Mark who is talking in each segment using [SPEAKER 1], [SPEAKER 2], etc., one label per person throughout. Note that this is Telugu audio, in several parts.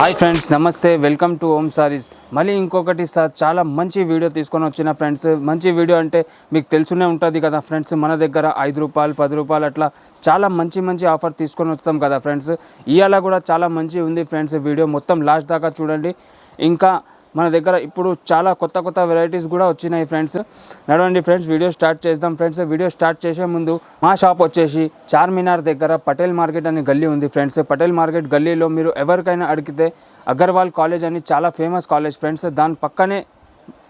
[SPEAKER 1] హాయ్ ఫ్రెండ్స్, నమస్తే. వెల్కమ్ టు ఓం సారీస్. మళ్ళీ ఇంకొకటి సార్ చాలా మంచి వీడియో తీసుకొని వచ్చిన ఫ్రెండ్స్. మంచి వీడియో అంటే మీకు తెలుసునే ఉంటుంది కదా ఫ్రెండ్స్, మన దగ్గర 5 రూపాయలు 10 రూపాయలు అట్లా చాలా మంచి ఆఫర్ తీసుకొని వస్తాం కదా ఫ్రెండ్స్. ఇవాళ కూడా చాలా మంచి ఉంది ఫ్రెండ్స్. వీడియో మొత్తం లాస్ట్ దాకా చూడండి. ఇంకా మన దగ్గర ఇప్పుడు చాలా కొత్త వెరైటీస్ కూడా వచ్చినాయి ఫ్రెండ్స్. నడవండి ఫ్రెండ్స్, వీడియో స్టార్ట్ చేద్దాం ఫ్రెండ్స్. వీడియో స్టార్ట్ చేసే ముందు మా షాప్ వచ్చేసి చార్మినార్ దగ్గర పటేల్ మార్కెట్ అని గల్లీ ఉంది ఫ్రెండ్స్. పటేల్ మార్కెట్ గల్లీలో మీరు ఎవరికైనా అడిగితే అగర్వాల్ కాలేజ్ అని చాలా ఫేమస్ కాలేజ్ ఫ్రెండ్స్. దాని పక్కనే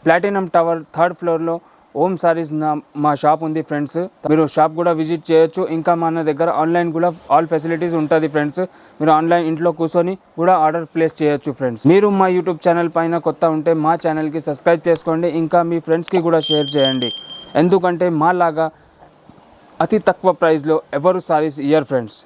[SPEAKER 1] ప్లాటినం టవర్ 3rd ఫ్లోర్లో ఓం సారీస్ మా షాప్ ఉంది ఫ్రెండ్స్. మీరు షాప్ కూడా విజిట్ చేయొచ్చు. ఇంకా మన దగ్గర ఆన్లైన్ కూడా ఆల్ ఫెసిలిటీస్ ఉంటుంది ఫ్రెండ్స్. మీరు ఆన్లైన్ ఇంట్లో కూర్చొని కూడా ఆర్డర్ ప్లేస్ చేయొచ్చు ఫ్రెండ్స్. మీరు మా యూట్యూబ్ ఛానల్ పైన కొత్త ఉంటే మా ఛానల్కి సబ్స్క్రైబ్ చేసుకోండి. ఇంకా మీ ఫ్రెండ్స్కి కూడా షేర్ చేయండి. ఎందుకంటే మాలాగా అతి తక్కువ ప్రైస్లో ఎవరు సారీస్ ఇయర్ ఫ్రెండ్స్.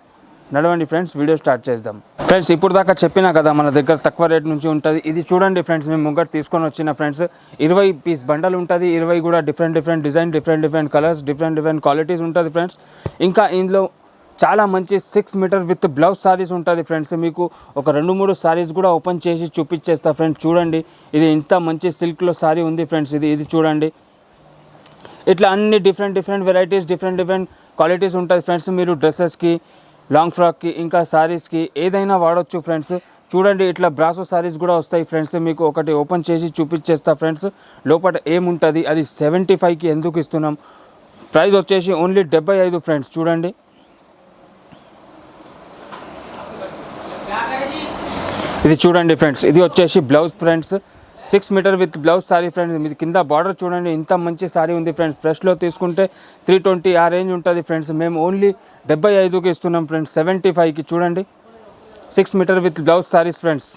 [SPEAKER 1] నడవండి ఫ్రెండ్స్, వీడియో స్టార్ట్ చేద్దాం ఫ్రెండ్స్. ఇప్పుడు దాకా చెప్పినా కదా మన దగ్గర తక్కువ రేట్ నుంచి ఉంటుంది. ఇది చూడండి ఫ్రెండ్స్, మేము ముంగట తీసుకొని వచ్చిన ఫ్రెండ్స్ 20 పీస్ బండల్ ఉంటుంది. 20 కూడా different design, different colours, different qualities ఉంటుంది ఫ్రెండ్స్. ఇంకా ఇందులో చాలా మంచి 6 మీటర్ విత్ బ్లౌజ్ సారీస్ ఉంటుంది ఫ్రెండ్స్. మీకు ఒక 2-3 సారీస్ కూడా ఓపెన్ చేసి చూపించేస్తా ఫ్రెండ్స్. చూడండి, ఇది ఇంత మంచి సిల్క్లో సారీ ఉంది ఫ్రెండ్స్. ఇది చూడండి, ఇట్లా అన్ని డిఫరెంట్ వెరైటీస్, డిఫరెంట్ క్వాలిటీస్ ఉంటుంది ఫ్రెండ్స్. మీరు డ్రెస్సెస్కి, లాంగ్ ఫ్రాక్కి, ఇంకా సారీస్కి ఏదైనా వాడవచ్చు ఫ్రెండ్స్. చూడండి, ఇట్లా బ్రాసో సారీస్ కూడా వస్తాయి ఫ్రెండ్స్. మీకు ఒకటి ఓపెన్ చేసి చూపించేస్తా ఫ్రెండ్స్. లోపల ఏముంటుంది, అది 75కి ఎందుకు ఇస్తున్నాం. ప్రైస్ వచ్చేసి ఓన్లీ 75 ఫ్రెండ్స్. చూడండి, ఇది చూడండి ఫ్రెండ్స్, ఇది వచ్చేసి blouse friends. 6 metre with blouse sari friends. మీరు కింద బార్డర్ చూడండి, ఇంత మంచి సారీ ఉంది ఫ్రెండ్స్. ఫ్రెష్లో తీసుకుంటే 320 ఆ రేంజ్ ఉంటుంది ఫ్రెండ్స్. మేము ఓన్లీ 75కి ఇస్తున్నాం ఫ్రెండ్స్. 75కి చూడండి, 6 metre with blouse saris friends.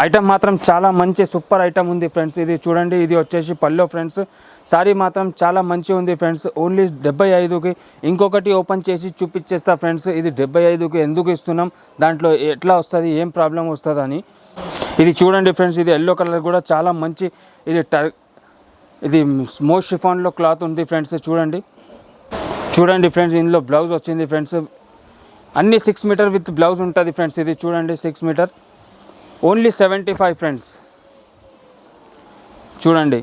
[SPEAKER 1] Item మాత్రం చాలా మంచి సూపర్ ఐటమ్ ఉంది ఫ్రెండ్స్. ఇది చూడండి, ఇది వచ్చేసి పల్లో ఫ్రెండ్స్. సారీ మాత్రం చాలా మంచి ఉంది ఫ్రెండ్స్. ఓన్లీ 75కి. ఇంకొకటి ఓపెన్ చేసి చూపించేస్తా ఫ్రెండ్స్. ఇది 75కి ఎందుకు ఇస్తున్నాం, దాంట్లో ఎట్లా వస్తుంది, ఏం ప్రాబ్లం వస్తుంది అని. ఇది చూడండి ఫ్రెండ్స్, ఇది ఎల్లో కలర్ కూడా చాలా మంచి, ఇది స్మోష్ షిఫాన్లో క్లాత్ ఉంది ఫ్రెండ్స్. చూడండి ఫ్రెండ్స్, ఇందులో బ్లౌజ్ వచ్చింది ఫ్రెండ్స్. అన్ని 6 మీటర్ విత్ బ్లౌజ్ ఉంటుంది ఫ్రెండ్స్. ఇది చూడండి, 6 మీటర్ ఓన్లీ 75 ఫ్రెండ్స్. చూడండి,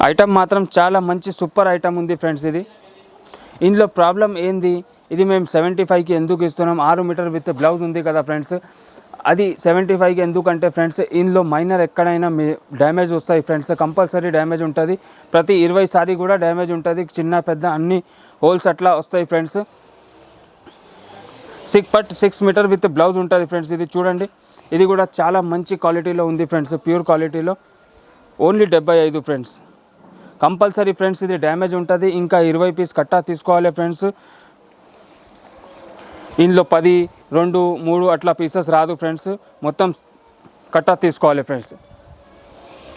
[SPEAKER 1] ఐటమ్ మాత్రం చాలా మంచి సూపర్ ఐటమ్ ఉంది ఫ్రెండ్స్. ఇది ఇందులో ప్రాబ్లం ఏంది, ఇది మేము 75కి ఎందుకు ఇస్తున్నాం, 6 మీటర్ విత్ బ్లౌజ్ ఉంది కదా ఫ్రెండ్స్. అది 75కి ఎందుకంటే ఫ్రెండ్స్, ఇందులో మైనర్ ఎక్కడైనా డ్యామేజ్ వస్తాయి ఫ్రెండ్స్. కంపల్సరీ డ్యామేజ్ ఉంటుంది. ప్రతి 20 సారీ కూడా డ్యామేజ్ ఉంటుంది. చిన్న పెద్ద అన్ని హోల్స్ అట్లా వస్తాయి ఫ్రెండ్స్. 6 మీటర్ విత్ బ్లౌజ్ ఉంటుంది ఫ్రెండ్స్. ఇది చూడండి, ఇది కూడా చాలా మంచి క్వాలిటీలో ఉంది ఫ్రెండ్స్. ప్యూర్ క్వాలిటీలో ఓన్లీ 75 ఫ్రెండ్స్. కంపల్సరీ ఫ్రెండ్స్, ఇది డ్యామేజ్ ఉంటుంది. ఇంకా 20 పీస్ కట్టా తీసుకోవాలి ఫ్రెండ్స్. ఇందులో 10, 2, 3 అట్లా పీసెస్ రాదు ఫ్రెండ్స్. మొత్తం కట్టా తీసుకోవాలి ఫ్రెండ్స్.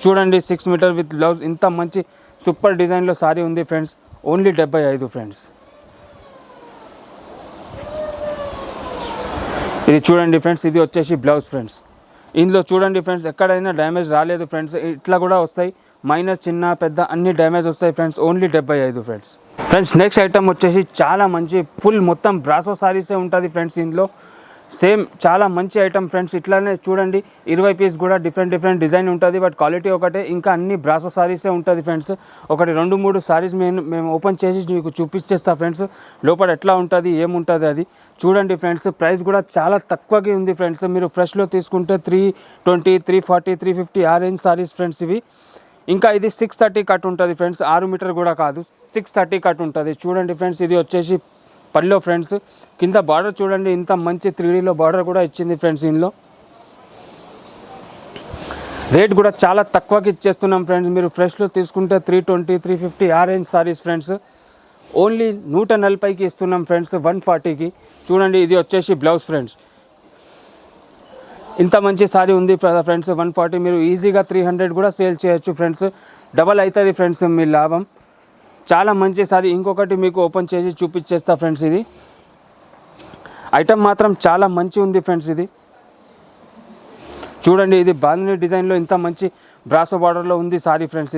[SPEAKER 1] చూడండి, 6 మీటర్ విత్ బ్లౌజ్ ఇంత మంచి సూపర్ డిజైన్లో సారీ ఉంది ఫ్రెండ్స్. Only 75 friends. ఇది చూడండి ఫ్రెండ్స్, ఇది వచ్చేసి బ్లౌజ్ ఫ్రెండ్స్. ఇందులో చూడండి ఫ్రెండ్స్, ఎక్కడైనా డ్యామేజ్ రాలేదు ఫ్రెండ్స్. ఇట్లా కూడా వస్తాయి, మైనర్, చిన్న పెద్ద అన్ని డ్యామేజ్ వస్తాయి friends. Only 75 friends. Next item వచ్చేసి చాలా మంచి ఫుల్ మొత్తం బ్రాసో సారీసే ఉంటుంది ఫ్రెండ్స్. ఇందులో సేమ్ చాలా మంచి ఐటమ్ ఫ్రెండ్స్. ఇట్లానే చూడండి, 20 పీస్ కూడా డిఫరెంట్ డిజైన్ ఉంటుంది, బట్ క్వాలిటీ ఒకటే. ఇంకా అన్ని బ్రాసో సారీసే ఉంటుంది ఫ్రెండ్స్. ఒకటి 2-3 సారీస్ మేము ఓపెన్ చేసి మీకు చూపించేస్తా ఫ్రెండ్స్. లోపల ఎట్లా ఉంటుంది, ఏముంటుంది అది చూడండి ఫ్రెండ్స్. ప్రైస్ కూడా చాలా తక్కువగా ఉంది ఫ్రెండ్స్. మీరు ఫ్రెష్లో తీసుకుంటే 320, 340, 350 ఆ రేంజ్ సారీస్ ఫ్రెండ్స్ ఇవి. ఇంకా ఇది 630 కట్ ఉంటుంది ఫ్రెండ్స్. 6 మీటర్ కూడా కాదు, 630 కట్ ఉంటుంది. చూడండి ఫ్రెండ్స్, ఇది వచ్చేసి పల్లో ఫ్రెండ్స్. కింద బార్డర్ చూడండి, ఇంత మంచి 3Dలో బార్డర్ కూడా ఇచ్చింది ఫ్రెండ్స్. ఇందులో రేట్ కూడా చాలా తక్కువకి ఇచ్చేస్తున్నాం ఫ్రెండ్స్. మీరు ఫ్రెష్లో తీసుకుంటే 320, 350 ఆ రేంజ్ సారీస్ ఫ్రెండ్స్. ఓన్లీ 140కి ఇస్తున్నాం ఫ్రెండ్స్, 140కి. చూడండి, ఇది వచ్చేసి బ్లౌజ్ ఫ్రెండ్స్. ఇంత మంచి సారీ ఉంది ఫ్రెండ్స్. 140 మీరు ఈజీగా 300 కూడా సేల్ చేయొచ్చు ఫ్రెండ్స్. డబల్ అవుతుంది ఫ్రెండ్స్ మీ లాభం. చాలా మంచి సారీ. ఇంకొకటి మీకు ఓపెన్ చేసి చూపించేస్తా ఫ్రెండ్స్. ఇది ఐటమ్ మాత్రం చాలా మంచి ఉంది ఫ్రెండ్స్. ఇది చూడండి, ఇది బాందిని డిజైన్లో ఇంత మంచి బ్రాసో బార్డర్లో ఉంది సారీ ఫ్రెండ్స్.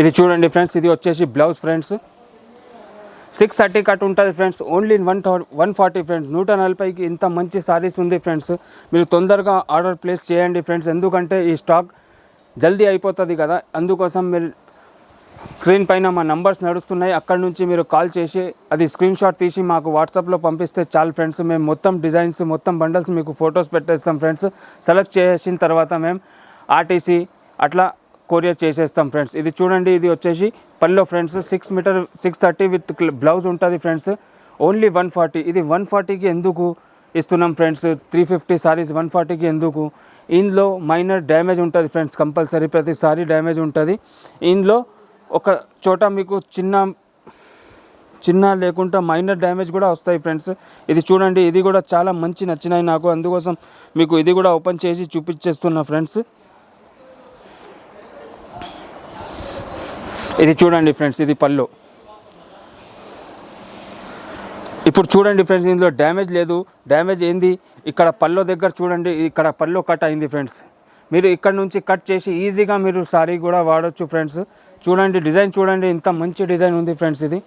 [SPEAKER 1] ఇది చూడండి ఫ్రెండ్స్, ఇది వచ్చేసి బ్లౌజ్ ఫ్రెండ్స్. 630 కట్ ఉంటుంది ఫ్రెండ్స్. Only 140 friends. 140కి ఇంత మంచి సారీస్ ఉంది ఫ్రెండ్స్. మీరు తొందరగా ఆర్డర్ ప్లేస్ చేయండి ఫ్రెండ్స్, ఎందుకంటే ఈ స్టాక్ జల్దీ అయిపోతుంది కదా. అందుకోసం మీరు స్క్రీన్ పైన మా నంబర్స్ నడుస్తున్నాయి, అక్కడ నుంచి మీరు కాల్ చేసి అది స్క్రీన్ షాట్ తీసి మాకు వాట్సాప్లో పంపిస్తే చాలు ఫ్రెండ్స్. మేము మొత్తం డిజైన్స్, మొత్తం బండల్స్ మీకు ఫొటోస్ పెట్టేస్తాం ఫ్రెండ్స్. సెలెక్ట్ చేసిన తర్వాత మేము ఆర్టీసీ అట్లా కొరియర్ చేసేస్తాం ఫ్రెండ్స్. ఇది చూడండి, ఇది వచ్చేసి pallu friends. 6 metre 630 with blouse ఉంటుంది ఫ్రెండ్స్. ఓన్లీ 140. ఇది 140కి ఎందుకు ఇస్తున్నాం ఫ్రెండ్స్? 350 సారీస్ 140కి ఎందుకు? ఇందులో మైనర్ డ్యామేజ్ ఉంటుంది ఫ్రెండ్స్, కంపల్సరీ ప్రతిసారి డ్యామేజ్ ఉంటుంది. ఇందులో ఒక చోట మీకు చిన్న లేకుండా మైనర్ డ్యామేజ్ కూడా వస్తాయి ఫ్రెండ్స్. ఇది చూడండి, ఇది కూడా చాలా మంచి నచ్చినాయి నాకు, అందుకోసం మీకు ఇది కూడా ఓపెన్ చేసి చూపించేస్తున్నా ఫ్రెండ్స్. ఇది చూడండి ఫ్రెండ్స్, ఇది పల్లో. ఇప్పుడు చూడండి ఫ్రెండ్స్, ఇందులో డ్యామేజ్ లేదు. డ్యామేజ్ ఏంది? ఇక్కడ పల్లో దగ్గర చూడండి, ఇక్కడ పల్లో కట్ అయింది ఫ్రెండ్స్. మీరు ఇక్కడ నుంచి కట్ చేసి ఈజీగా మీరు సారీ కూడా వాడచ్చు ఫ్రెండ్స్. చూడండి డిజైన్, చూడండి ఇంత మంచి డిజైన్ ఉంది ఫ్రెండ్స్. ఇది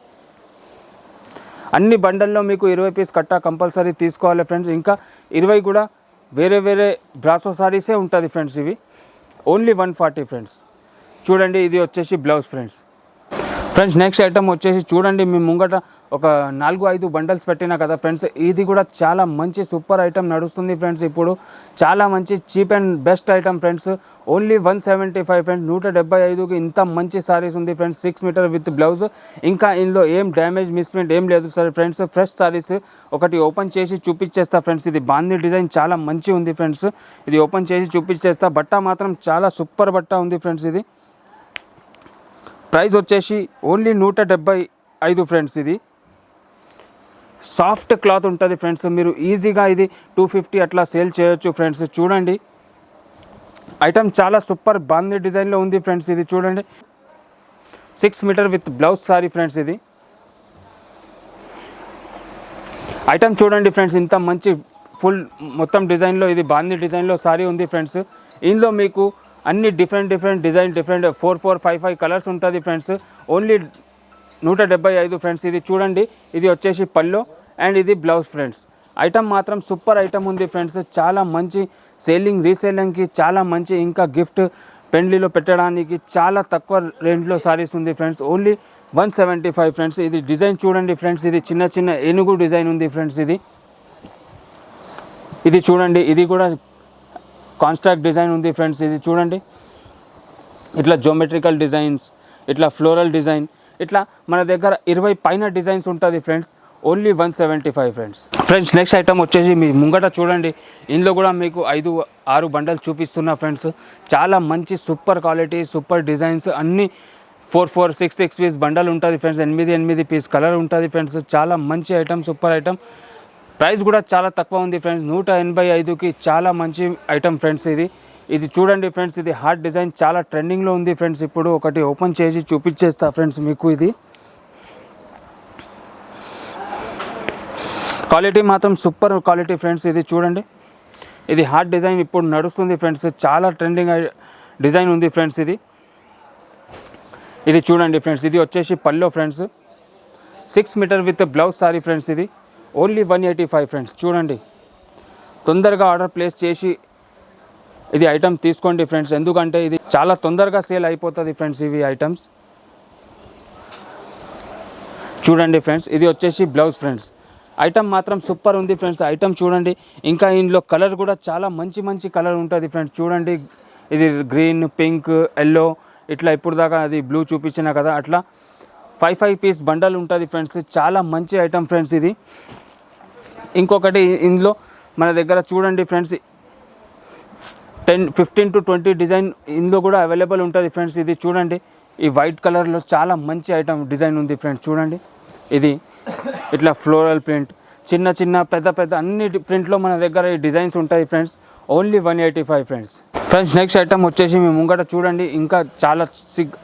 [SPEAKER 1] అన్ని బండల్లో మీకు 20 పీస్ కట్ట కంపల్సరీ తీసుకోవాలి ఫ్రెండ్స్. ఇంకా 20 కూడా వేరే వేరే బ్రాసో సారీసే ఉంటుంది ఫ్రెండ్స్. ఇవి ఓన్లీ 140 ఫ్రెండ్స్. చూడండి, ఇది వచ్చేసి బ్లౌజ్ ఫ్రెండ్స్. నెక్స్ట్ ఐటమ్ వచ్చేసి చూడండి, మీ ముంగట ఒక 4-5 బండల్స్ పెట్టినా కదా ఫ్రెండ్స్. ఇది కూడా చాలా మంచి సూపర్ ఐటమ్ నడుస్తుంది ఫ్రెండ్స్. ఇప్పుడు చాలా మంచి cheap and best item friends. Only 175 friends. 175కి ఇంత మంచి సారీస్ ఉంది ఫ్రెండ్స్. 6 metre with blouse. ఇంకా ఇందులో ఏం డ్యామేజ్ మిస్ప్రింట్ ఏం లేదు సార్ ఫ్రెండ్స్. ఫ్రెష్ సారీస్ ఒకటి ఓపెన్ చేసి చూపించేస్తా ఫ్రెండ్స్. ఇది బాందీ డిజైన్ చాలా మంచి ఉంది ఫ్రెండ్స్. ఇది ఓపెన్ చేసి చూపించేస్తా. బట్ట మాత్రం చాలా సూపర్ బట్ట ఉంది ఫ్రెండ్స్. ఇది ప్రైస్ వచ్చేసి ఓన్లీ 175 ఫ్రెండ్స్. ఇది సాఫ్ట్ క్లాత్ ఉంటుంది ఫ్రెండ్స్. మీరు ఈజీగా ఇది 250 అట్లా సేల్ చేయొచ్చు ఫ్రెండ్స్. చూడండి ఐటమ్ చాలా సూపర్ బాందీ డిజైన్లో ఉంది ఫ్రెండ్స్. ఇది చూడండి 6 metre with blouse sari friends. ఇది ఐటమ్ చూడండి ఫ్రెండ్స్, ఇంత మంచి ఫుల్ మొత్తం డిజైన్లో, ఇది బాందీ డిజైన్లో సారీ ఉంది ఫ్రెండ్స్. ఇందులో మీకు అన్ని డిఫరెంట్ డిజైన్ 4, 5 కలర్స్ ఉంటుంది ఫ్రెండ్స్. Only 175 friends. ఇది చూడండి, ఇది వచ్చేసి పల్లో అండ్ ఇది బ్లౌజ్ ఫ్రెండ్స్. ఐటమ్ మాత్రం సూపర్ ఐటమ్ ఉంది ఫ్రెండ్స్. చాలా మంచి సేలింగ్, రీసేలింగ్కి చాలా మంచి, ఇంకా గిఫ్ట్ పెండ్లీలో పెట్టడానికి చాలా తక్కువ రేంజ్లో సారీస్ ఉంది ఫ్రెండ్స్. Only 175 friends. ఇది డిజైన్ చూడండి ఫ్రెండ్స్, ఇది చిన్న ఏనుగు డిజైన్ ఉంది ఫ్రెండ్స్. ఇది చూడండి, ఇది కూడా కాన్స్ట్రాక్ట్ డిజైన్ ఉంది ఫ్రెండ్స్. ఇది చూడండి, ఇట్లా జోమెట్రికల్ డిజైన్స్, ఇట్లా ఫ్లోరల్ డిజైన్, ఇట్లా మన దగ్గర 20 పైన డిజైన్స్ ఉంటుంది friends. Only 175 friends. Next item వచ్చేసి మీ ముంగట చూడండి, ఇందులో కూడా మీకు 5-6 బండల్ చూపిస్తున్నా ఫ్రెండ్స్. చాలా మంచి సూపర్ క్వాలిటీ, సూపర్ డిజైన్స్, అన్నీ 4, 6 పీస్ బండల్ ఉంటుంది ఫ్రెండ్స్. 8 పీస్ కలర్ ఉంటుంది ఫ్రెండ్స్. చాలా మంచి ఐటమ్, సూపర్ ఐటమ్. ప్రైస్ కూడా చాలా తక్కువ ఉంది ఫ్రెండ్స్. 185కి చాలా మంచి ఐటమ్ ఫ్రెండ్స్. ఇది చూడండి ఫ్రెండ్స్, ఇది హార్ట్ డిజైన్ చాలా ట్రెండింగ్లో ఉంది ఫ్రెండ్స్. ఇప్పుడు ఒకటి ఓపెన్ చేసి చూపించేస్తా ఫ్రెండ్స్ మీకు. ఇది క్వాలిటీ మాత్రం సూపర్ క్వాలిటీ ఫ్రెండ్స్. ఇది చూడండి, ఇది హార్ట్ డిజైన్ ఇప్పుడు నడుస్తుంది ఫ్రెండ్స్. చాలా ట్రెండింగ్ డిజైన్ ఉంది ఫ్రెండ్స్. ఇది చూడండి ఫ్రెండ్స్, ఇది వచ్చేసి pallu friends. 6 metre with blouse sari friends. ఇది ఓన్లీ 185 ఫ్రెండ్స్. చూడండి, తొందరగా ఆర్డర్ ప్లేస్ చేసి ఇది ఐటమ్ తీసుకోండి ఫ్రెండ్స్, ఎందుకంటే ఇది చాలా తొందరగా సేల్ అయిపోతుంది ఫ్రెండ్స్. ఇవి ఐటమ్స్ చూడండి ఫ్రెండ్స్, ఇది వచ్చేసి బ్లౌజ్ ఫ్రెండ్స్. ఐటమ్ మాత్రం సూపర్ ఉంది ఫ్రెండ్స్. ఐటమ్ చూడండి, ఇంకా ఇందులో కలర్ కూడా చాలా మంచి కలర్ ఉంటుంది ఫ్రెండ్స్. చూడండి, ఇది గ్రీన్, పింక్, ఎల్లో, ఇట్లా ఇప్పుడు దాకా అది బ్లూ చూపించిన కదా, అట్లా 5 పీస్ బండల్ ఉంటుంది ఫ్రెండ్స్. చాలా మంచి ఐటమ్ ఫ్రెండ్స్. ఇది ఇంకొకటి ఇందులో మన దగ్గర చూడండి ఫ్రెండ్స్, 15 to 20 డిజైన్ ఇందులో కూడా అవైలబుల్ ఉంటుంది ఫ్రెండ్స్. ఇది చూడండి, ఈ వైట్ కలర్లో చాలా మంచి ఐటమ్ డిజైన్ ఉంది ఫ్రెండ్స్. చూడండి, ఇది ఇట్లా ఫ్లోరల్ ప్రింట్, చిన్న పెద్ద అన్ని ప్రింట్లో మన దగ్గర ఈ డిజైన్స్ ఉంటాయి friends. Only 185 friends. Next item వచ్చేసి మీ ముంగట చూడండి, ఇంకా చాలా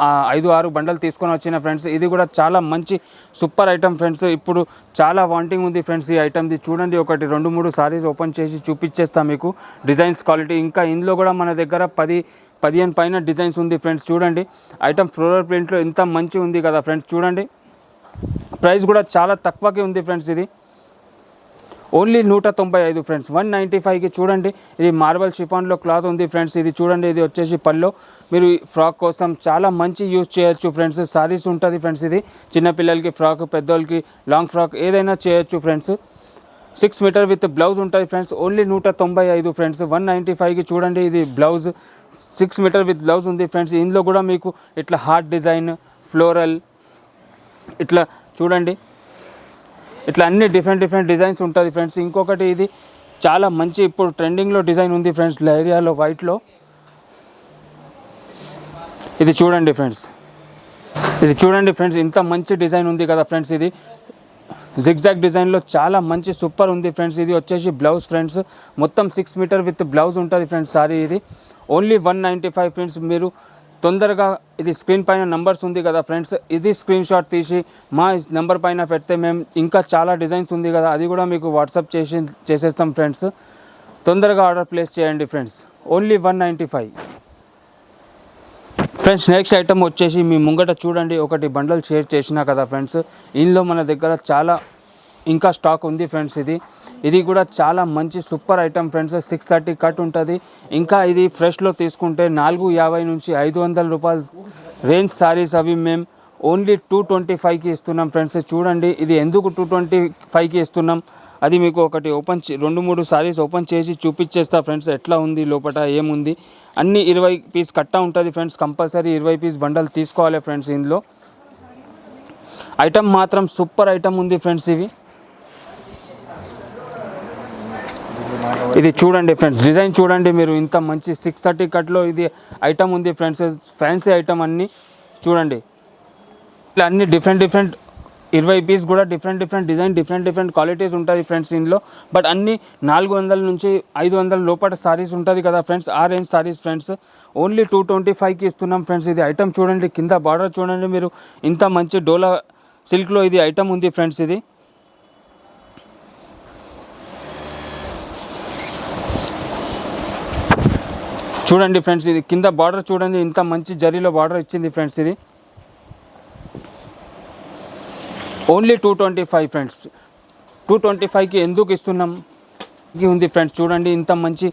[SPEAKER 1] 5-6 బండలు తీసుకొని వచ్చిన ఫ్రెండ్స్. ఇది కూడా చాలా మంచి సూపర్ ఐటమ్ ఫ్రెండ్స్. ఇప్పుడు చాలా వాంటింగ్ ఉంది ఫ్రెండ్స్ ఈ ఐటమ్ది. చూడండి, ఒకటి 2-3 సారీస్ ఓపెన్ చేసి చూపించేస్తా మీకు డిజైన్స్, క్వాలిటీ. ఇంకా ఇందులో కూడా మన దగ్గర 15 పైన డిజైన్స్ ఉంది ఫ్రెండ్స్. చూడండి ఐటమ్ ఫ్లోరల్ ప్రింట్లో ఇంత మంచి ఉంది కదా ఫ్రెండ్స్. చూడండి ప్రైస్ కూడా చాలా తక్కువకి ఉంది ఫ్రెండ్స్. ఇది ఓన్లీ 195 ఫ్రెండ్స్, 195కి. చూడండి ఇది మార్బల్ షిఫాన్లో క్లాత్ ఉంది ఫ్రెండ్స్. ఇది చూడండి, ఇది వచ్చేసి పల్లో. మీరు ఫ్రాక్ కోసం చాలా మంచి యూజ్ చేయొచ్చు ఫ్రెండ్స్. సారీస్ ఉంటుంది ఫ్రెండ్స్. ఇది చిన్నపిల్లలకి ఫ్రాక్, పెద్దోళ్ళకి లాంగ్ ఫ్రాక్ ఏదైనా చేయొచ్చు ఫ్రెండ్స్. 6 మీటర్ విత్ బ్లౌజ్ ఉంటుంది ఫ్రెండ్స్. ఓన్లీ 195 ఫ్రెండ్స్, 195కి. చూడండి ఇది బ్లౌజ్ 6 మీటర్ విత్ బ్లౌజ్ ఉంది ఫ్రెండ్స్. ఇందులో కూడా మీకు ఇట్లా హార్ట్ డిజైన్, ఫ్లోరల్, ఇట్లా చూడండి ఇట్లా అన్ని డిఫరెంట్ డిజైన్స్ ఉంటుంది ఫ్రెండ్స్. ఇంకొకటి ఇది చాలా మంచి ఇప్పుడు ట్రెండింగ్లో డిజైన్ ఉంది ఫ్రెండ్స్, లైరియాలో వైట్లో. ఇది చూడండి ఫ్రెండ్స్, ఇంత మంచి డిజైన్ ఉంది కదా ఫ్రెండ్స్. ఇది జిగ్జాగ్ డిజైన్లో చాలా మంచి సూపర్ ఉంది ఫ్రెండ్స్. ఇది వచ్చేసి బ్లౌజ్ ఫ్రెండ్స్, మొత్తం 6 మీటర్ విత్ బ్లౌజ్ ఉంటుంది ఫ్రెండ్స్. సారీ ఇది ఓన్లీ 195 ఫ్రెండ్స్. మీరు తొందరగా ఇది స్క్రీన్ పైన నంబర్స్ ఉంది కదా ఫ్రెండ్స్, ఇది స్క్రీన్ షాట్ తీసి మా నెంబర్ పైన పెడితే మేము ఇంకా చాలా డిజైన్స్ ఉంది కదా, అది కూడా మీకు వాట్సాప్ చేసేస్తాం ఫ్రెండ్స్. తొందరగా ఆర్డర్ ప్లేస్ చేయండి friends. Only 195 friends. Next item వచ్చేసి మీ ముంగట చూడండి, ఒకటి బండల్ షేర్ చేసినా కదా ఫ్రెండ్స్. ఇందులో మన దగ్గర చాలా ఇంకా స్టాక్ ఉంది ఫ్రెండ్స్. ఇది కూడా చాలా మంచి సూపర్ ఐటమ్ ఫ్రెండ్స్. 630 కట్ ఉంటుంది. ఇంకా ఇది ఫ్రెష్లో తీసుకుంటే 450 నుంచి 500 రూపాయలు రేంజ్ సారీస్ అవి మేము ఓన్లీ 225కి ఇస్తున్నాం ఫ్రెండ్స్. చూడండి ఇది ఎందుకు 225కి ఇస్తున్నాం, అది మీకు ఒకటి 2-3 సారీస్ ఓపెన్ చేసి చూపించేస్తా ఫ్రెండ్స్. ఎట్లా ఉంది లోపల ఏముంది, అన్ని 20 పీస్ కట్ట ఉంటుంది ఫ్రెండ్స్. కంపల్సరీ 20 పీస్ బండల్ తీసుకోవాలి ఫ్రెండ్స్. ఇందులో ఐటమ్ మాత్రం సూపర్ ఐటమ్ ఉంది ఫ్రెండ్స్. ఇది చూడండి ఫ్రెండ్స్, డిజైన్ చూడండి మీరు, ఇంత మంచి 630 కట్లో ఇది ఐటమ్ ఉంది ఫ్రెండ్స్. ఫ్యాన్సీ ఐటమ్ అన్నీ చూడండి, ఇలా అన్ని డిఫరెంట్ 20 పీస్ కూడా డిఫరెంట్ డిజైన్, డిఫరెంట్ క్వాలిటీస్ ఉంటుంది ఫ్రెండ్స్ ఇందులో. బట్ అన్ని 400 నుంచి 500 లోపల సారీస్ ఉంటుంది కదా ఫ్రెండ్స్, ఆ రేంజ్ సారీస్ ఫ్రెండ్స్. ఓన్లీ 225కి ఇస్తున్నాం ఫ్రెండ్స్. ఇది ఐటమ్ చూడండి, కింద బార్డర్ చూడండి మీరు, ఇంత మంచి డోలా సిల్క్లో ఇది ఐటమ్ ఉంది ఫ్రెండ్స్. ఇది చూడండి ఫ్రెండ్స్, ఇది కింద బార్డర్ చూడండి, ఇంత మంచి జరీలో బార్డర్ ఇచ్చింది ఫ్రెండ్స్. ఇది ఓన్లీ 225 ఫ్రెండ్స్. 225కి ఎందుకు ఇస్తున్నాం ఇది ఉంది ఫ్రెండ్స్. చూడండి ఇంత మంచి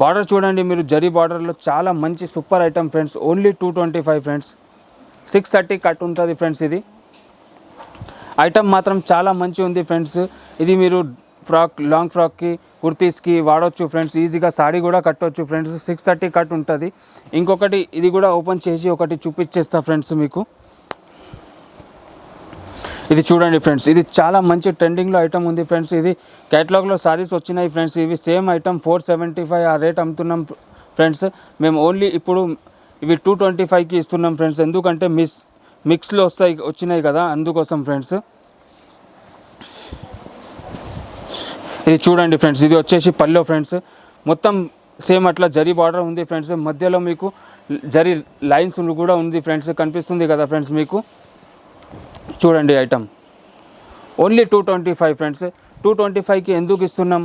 [SPEAKER 1] బార్డర్ చూడండి మీరు, జరీ బార్డర్లో చాలా మంచి super item friends. Only 225 friends. 630 cut ఉంటుంది ఫ్రెండ్స్. ఇది ఐటమ్ మాత్రం చాలా మంచి ఉంది ఫ్రెండ్స్. ఇది మీరు ఫ్రాక్, లాంగ్ ఫ్రాక్కి, కుర్తీస్కి వాడవచ్చు ఫ్రెండ్స్. ఈజీగా సాడీ కూడా కట్టవచ్చు ఫ్రెండ్స్. 630 కట్ ఉంటుంది. ఇంకొకటి ఇది కూడా ఓపెన్ చేసి ఒకటి చూపించేస్తా ఫ్రెండ్స్ మీకు. ఇది చూడండి ఫ్రెండ్స్, ఇది చాలా మంచి ట్రెండింగ్లో ఐటమ్ ఉంది ఫ్రెండ్స్. ఇది క్యాటలాగ్లో సారీస్ వచ్చినాయి ఫ్రెండ్స్. ఇవి సేమ్ ఐటమ్ 475 ఆ రేట్ అమ్ముతున్నాం ఫ్రెండ్స్. మేము ఓన్లీ ఇప్పుడు ఇవి 225కి ఇస్తున్నాం ఫ్రెండ్స్. ఎందుకంటే మిక్స్లో వచ్చినాయి కదా, అందుకోసం ఫ్రెండ్స్. ఇది చూడండి ఫ్రెండ్స్, ఇది వచ్చేసి పల్లో ఫ్రెండ్స్. మొత్తం సేమ్ అట్లా జరీ బార్డర్ ఉంది ఫ్రెండ్స్. మధ్యలో మీకు జరీ లైన్స్ కూడా ఉంది ఫ్రెండ్స్, కనిపిస్తుంది కదా ఫ్రెండ్స్ మీకు. చూడండి ఐటమ్ ఓన్లీ 225 ఫ్రెండ్స్. 225కి ఎందుకు ఇస్తున్నాం,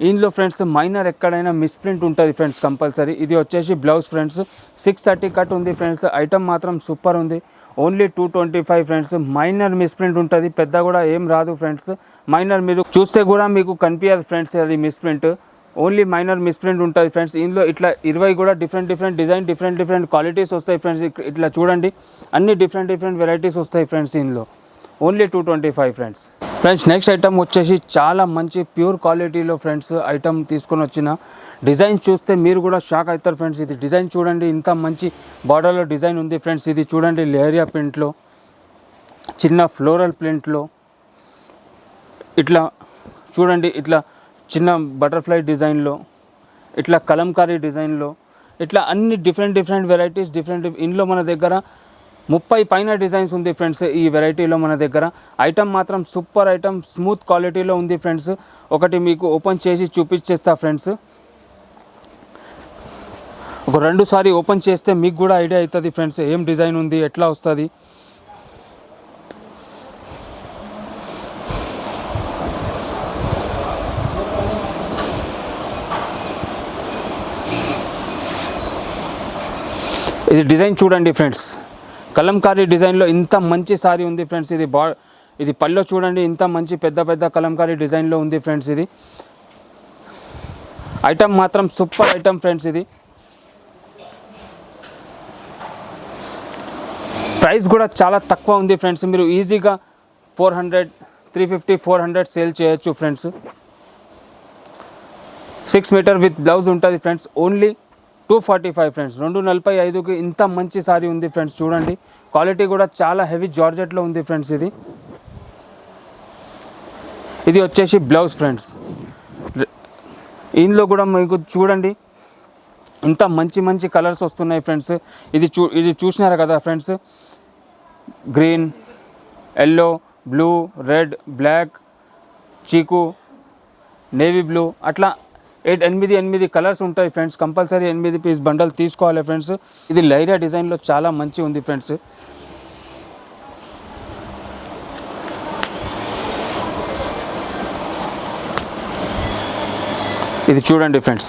[SPEAKER 1] ఇందులో ఫ్రెండ్స్ మైనర్ ఎక్కడైనా మిస్ప్రింట్ ఉంటుంది ఫ్రెండ్స్ కంపల్సరీ. ఇది వచ్చేసి బ్లౌజ్ ఫ్రెండ్స్. 630 కట్ ఉంది ఫ్రెండ్స్. ఐటమ్ మాత్రం సూపర్ ఉంది. Only 225 friends. మైనర్ మిస్ప్రింట్ ఉంటుంది, పెద్ద కూడా ఏం రాదు ఫ్రెండ్స్. మైనర్ మీరు చూస్తే కూడా మీకు కనిపించదు ఫ్రెండ్స్, అది మిస్ప్రింట్. ఓన్లీ మైనర్ మిస్ప్రింట్ ఉంటుంది ఫ్రెండ్స్. ఇందులో ఇట్లా 20 కూడా డిఫరెంట్ డిజైన్, డిఫరెంట్ క్వాలిటీస్ వస్తాయి ఫ్రెండ్స్. ఇట్లా చూడండి అన్ని డిఫరెంట్ వెరైటీస్ వస్తాయి ఫ్రెండ్స్ ఇందులో. Only 225 friends. నెక్స్ట్ ఐటమ్ వచ్చేసి చాలా మంచి ప్యూర్ క్వాలిటీలో ఫ్రెండ్స్ ఐటమ్ తీసుకొని వచ్చిన. డిజైన్ చూస్తే మీరు కూడా షాక్ అవుతారు ఫ్రెండ్స్. ఇది డిజైన్ చూడండి, ఇంత మంచి బార్డర్లో డిజైన్ ఉంది ఫ్రెండ్స్. ఇది చూడండి లేరియా ప్రింట్లో, చిన్న ఫ్లోరల్ ప్రింట్లో, ఇట్లా చూడండి, ఇట్లా చిన్న బటర్ఫ్లై డిజైన్లో, ఇట్లా కలంకారీ డిజైన్లో, ఇట్లా అన్ని డిఫరెంట్ వెరైటీస్. ఇందులో మన దగ్గర 30 పైన డిజైన్స్ ఉంది ఫ్రెండ్స్. ఈ వెరైటీలో మన దగ్గర ఐటమ్ మాత్రం సూపర్ ఐటమ్, స్మూత్ క్వాలిటీలో ఉంది ఫ్రెండ్స్. ఒకటి మీకు ఓపెన్ చేసి చూపించేస్తా ఫ్రెండ్స్. ఒక 2 సారి ఓపెన్ చేస్తే మీకు కూడా ఐడియా అవుతుంది ఫ్రెండ్స్, ఏం డిజైన్ ఉంది, ఎట్లా వస్తుంది. ఇది డిజైన్ చూడండి ఫ్రెండ్స్, కలంకారీ డిజైన్లో ఇంత మంచి సారీ ఉంది ఫ్రెండ్స్. ఇది పల్లో చూడండి, ఇంత మంచి పెద్ద పెద్ద కలంకారీ డిజైన్లో ఉంది ఫ్రెండ్స్. ఇది ఐటమ్ మాత్రం సూపర్ ఐటమ్ ఫ్రెండ్స్. ఇది ప్రైస్ కూడా చాలా తక్కువ ఉంది ఫ్రెండ్స్. మీరు ఈజీగా 400, 350, 400 సేల్ చేయొచ్చు ఫ్రెండ్స్. 6 మీటర్ విత్ బ్లౌజ్ ఉంటుంది ఫ్రెండ్స్. Only 245 friends. 245కి ఇంత మంచి సారీ ఉంది ఫ్రెండ్స్. చూడండి, క్వాలిటీ కూడా చాలా హెవీ జార్జెట్లో ఉంది ఫ్రెండ్స్. ఇది వచ్చేసి బ్లౌజ్ ఫ్రెండ్స్. ఇందులో కూడా మీకు చూడండి ఇంత మంచి మంచి కలర్స్ వస్తున్నాయి ఫ్రెండ్స్. ఇది చూసినారు కదా friends, green, yellow, blue, red, black, chikoo, navy blue, అట్లా 8 కలర్స్ ఉంటాయి ఫ్రెండ్స్. కంపల్సరీ 8 పీస్ బండల్ తీసుకోవాలి ఫ్రెండ్స్. ఇది లైరా డిజైన్లో చాలా మంచి ఉంది ఫ్రెండ్స్. ఇది చూడండి ఫ్రెండ్స్,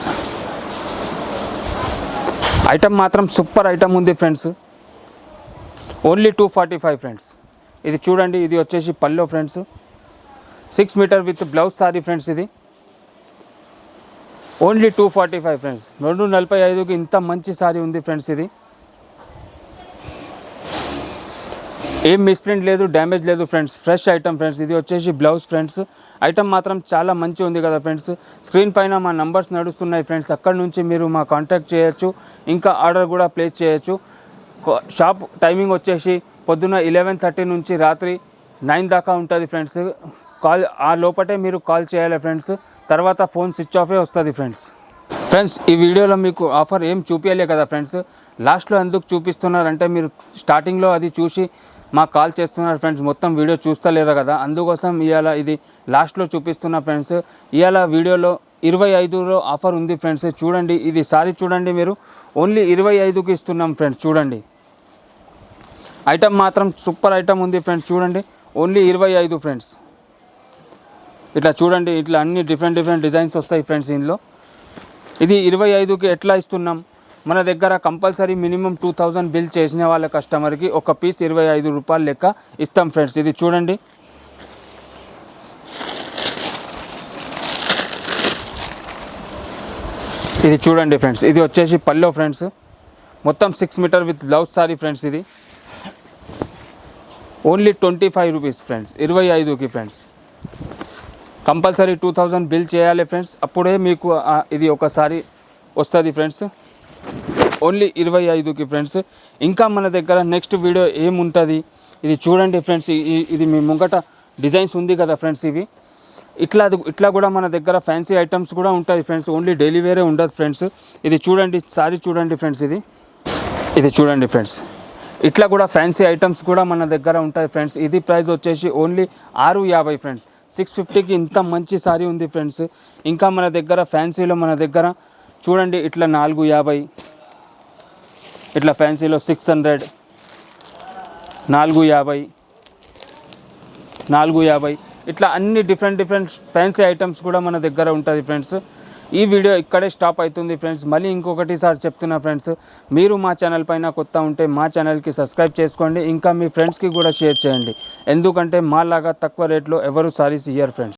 [SPEAKER 1] ఐటమ్ మాత్రం సూపర్ ఐటమ్ ఉంది ఫ్రెండ్స్. Only 245 friends. ఇది చూడండి, ఇది వచ్చేసి pallu friends. 6 metre with blouse sari friends. ఇది ఓన్లీ 245 ఫ్రెండ్స్. 245కి ఇంత మంచి సారీ ఉంది ఫ్రెండ్స్. ఇది ఏం మిస్ప్రింట్ లేదు, డ్యామేజ్ లేదు ఫ్రెండ్స్. Fresh item friends. ఇది వచ్చేసి బ్లౌజ్ ఫ్రెండ్స్. ఐటమ్ మాత్రం చాలా మంచి ఉంది కదా ఫ్రెండ్స్. స్క్రీన్ పైన మా నంబర్స్ నడుస్తున్నాయి ఫ్రెండ్స్. అక్కడ నుంచి మీరు మా కాంటాక్ట్ చేయొచ్చు, ఇంకా ఆర్డర్ కూడా ప్లేస్ చేయొచ్చు. షాప్ టైమింగ్ వచ్చేసి పొద్దున్న 11:30 నుంచి రాత్రి 9 దాకా ఉంటుంది ఫ్రెండ్స్. ఆ లోపటే మీరు కాల్ చేయాలి ఫ్రెండ్స్. తర్వాత ఫోన్ స్విచ్ ఆఫే వస్తుంది ఫ్రెండ్స్. ఈ వీడియోలో మీకు ఆఫర్ ఏం చూపించలే కదా ఫ్రెండ్స్. లాస్ట్లో ఎందుకు చూపిస్తున్నారంటే మీరు స్టార్టింగ్లో అది చూసి మాకు కాల్ చేస్తున్నారు ఫ్రెండ్స్. మొత్తం వీడియో చూస్తలేరు కదా, అందుకోసం ఇవాళ ఇది లాస్ట్లో చూపిస్తున్నా ఫ్రెండ్స్. ఇవాళ వీడియోలో 25లో ఆఫర్ ఉంది ఫ్రెండ్స్. చూడండి, ఇది సారీ చూడండి మీరు, ఓన్లీ 25కి ఇస్తున్నాం ఫ్రెండ్స్. చూడండి, ఐటమ్ మాత్రం సూపర్ ఐటమ్ ఉంది ఫ్రెండ్స్. చూడండి, ఓన్లీ 25 ఫ్రెండ్స్. ఇట్లా చూడండి, ఇట్లా అన్ని డిఫరెంట్ డిజైన్స్ వస్తాయి ఫ్రెండ్స్ ఇందులో. ఇది 25కి ఎట్లా ఇస్తున్నాం, మన దగ్గర కంపల్సరీ మినిమం 2000 బిల్ చేసిన వాళ్ళ కస్టమర్కి ఒక పీస్ 25 రూపాయలు లెక్క ఇస్తాం ఫ్రెండ్స్. ఇది చూడండి, ఇది చూడండి ఫ్రెండ్స్. ఇది వచ్చేసి పల్లో ఫ్రెండ్స్. మొత్తం 6 metre with blouse sari friends. ఇది ఓన్లీ 25 రూపీస్ ఫ్రెండ్స్. 25కి ఫ్రెండ్స్. కంపల్సరీ 2000 బిల్ చేయాలి ఫ్రెండ్స్, అప్పుడే మీకు ఇది ఒకసారి వస్తుంది ఫ్రెండ్స్. Only 25కి friends. ఇంకా మన దగ్గర నెక్స్ట్ వీడియో ఏముంటుంది ఇది చూడండి ఫ్రెండ్స్. ఇది మీ ముంగట డిజైన్స్ ఉంది కదా ఫ్రెండ్స్. ఇట్లా కూడా మన దగ్గర ఫ్యాన్సీ ఐటమ్స్ కూడా ఉంటుంది ఫ్రెండ్స్. ఓన్లీ డైలీ వేరే ఉండదు ఫ్రెండ్స్. ఇది చూడండి, సారీ చూడండి ఫ్రెండ్స్. ఇది చూడండి ఫ్రెండ్స్, ఇట్లా కూడా ఫ్యాన్సీ ఐటమ్స్ కూడా మన దగ్గర ఉంటాయి ఫ్రెండ్స్. ఇది ప్రైస్ వచ్చేసి ఓన్లీ 650 ఫ్రెండ్స్. 650కి ఇంత మంచి సారీ ఉంది ఫ్రెండ్స్. ఇంకా మన దగ్గర ఫ్యాన్సీలో మన దగ్గర చూడండి ఇట్లా 450, ఇట్లా ఫ్యాన్సీలో 600, 450 ఇట్లా అన్ని డిఫరెంట్ ఫ్యాన్సీ ఐటమ్స్ కూడా మన దగ్గర ఉంటుంది ఫ్రెండ్స్. ఈ వీడియో ఇక్కడే స్టాప్ అవుతుంది ఫ్రెండ్స్. మళ్ళీ ఇంకొకటిసారి చెప్తున్నా ఫ్రెండ్స్, మీరు మా ఛానల్ పైన కొత్త ఉంటే మా ఛానల్కి సబ్స్క్రైబ్ చేసుకోండి. ఇంకా మీ ఫ్రెండ్స్కి కూడా షేర్ చేయండి, ఎందుకంటే మాలాగా తక్కువ రేట్లో ఎవరు సారీస్ ఇయ్యరు ఫ్రెండ్స్.